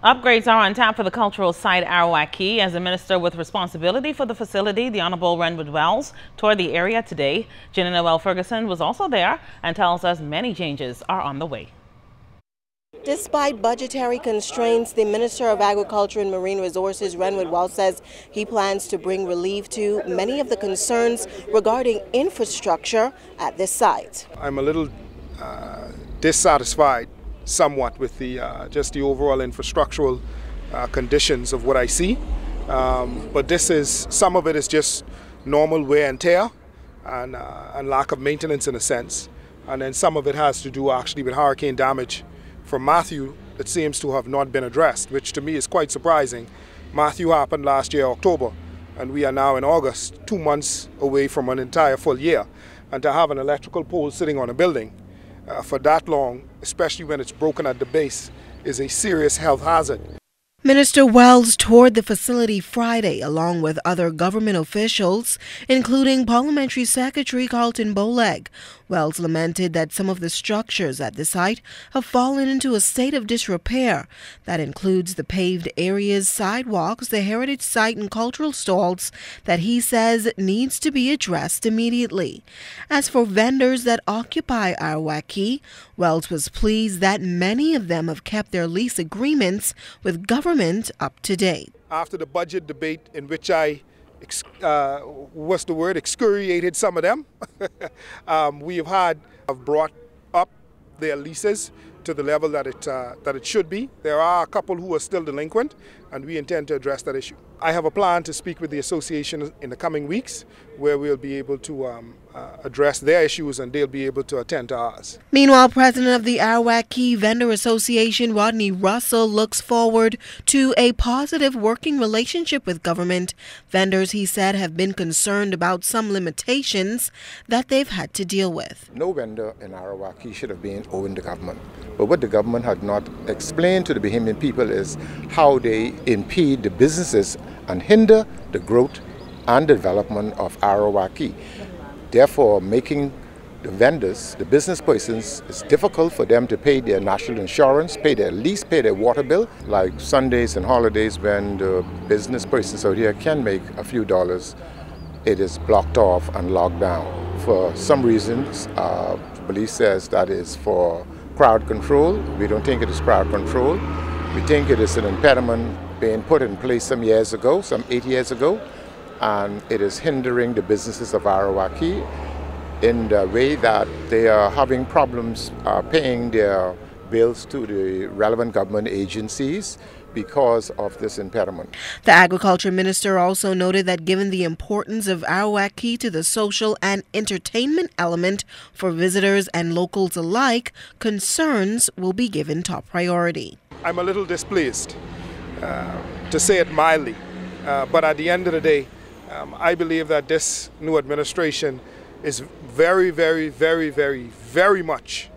Upgrades are on tap for the cultural site Arawak as the minister with responsibility for the facility, the Honorable Renwood Wells, toured the area today. Jenna Noel Ferguson was also there and tells us many changes are on the way. Despite budgetary constraints, the Minister of Agriculture and Marine Resources, Renwood Wells, says he plans to bring relief to many of the concerns regarding infrastructure at this site. I'm a little dissatisfied somewhat with the just the overall infrastructural conditions of what I see, but some of it is just normal wear and tear and lack of maintenance in a sense, and then some of it has to do actually with hurricane damage from Matthew that seems to have not been addressed, which to me is quite surprising. Matthew happened last year October, and we are now in August, 2 months away from an entire full year, and to have an electrical pole sitting on a building for that long, especially when it's broken at the base, is a serious health hazard. Minister Wells toured the facility Friday along with other government officials, including Parliamentary Secretary Carlton Bowleg. Wells lamented that some of the structures at the site have fallen into a state of disrepair. That includes the paved areas, sidewalks, the heritage site and cultural stalls that he says needs to be addressed immediately. As for vendors that occupy Arawak, Wells was pleased that many of them have kept their lease agreements with government up to date. After the budget debate in which I excoriated some of them, we have brought up their leases to the level that it should be. There are a couple who are still delinquent, and we intend to address that issue. I have a plan to speak with the association in the coming weeks, where we'll be able to address their issues and they'll be able to attend to ours. Meanwhile, President of the Arawak Vendor Association, Rodney Russell, looks forward to a positive working relationship with government. Vendors, he said, have been concerned about some limitations that they've had to deal with. No vendor in Arawak should have been owing the government. But what the government had not explained to the Bahamian people is how they impede the businesses and hinder the growth and development of Arawak. Therefore, making the vendors, the business persons, it's difficult for them to pay their national insurance, pay their lease, pay their water bill. Like Sundays and holidays when the business persons out here can make a few dollars, it is blocked off and locked down. For some reasons, police says that is for crowd control. We don't think it is crowd control. We think it is an impediment being put in place some years ago, some 8 years ago, and it is hindering the businesses of Arawak in the way that they are having problems paying their bills to the relevant government agencies because of this impediment. The Agriculture Minister also noted that given the importance of Arawak to the social and entertainment element for visitors and locals alike, concerns will be given top priority. I'm a little displeased, to say it mildly, but at the end of the day, I believe that this new administration is very, very, very, very, very much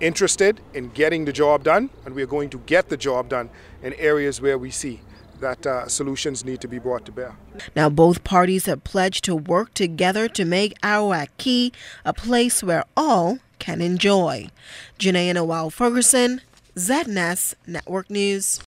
interested in getting the job done, and we are going to get the job done in areas where we see that solutions need to be brought to bear. Now, both parties have pledged to work together to make Arawak a place where all can enjoy. Jenna Noel Ferguson, ZNS Network News.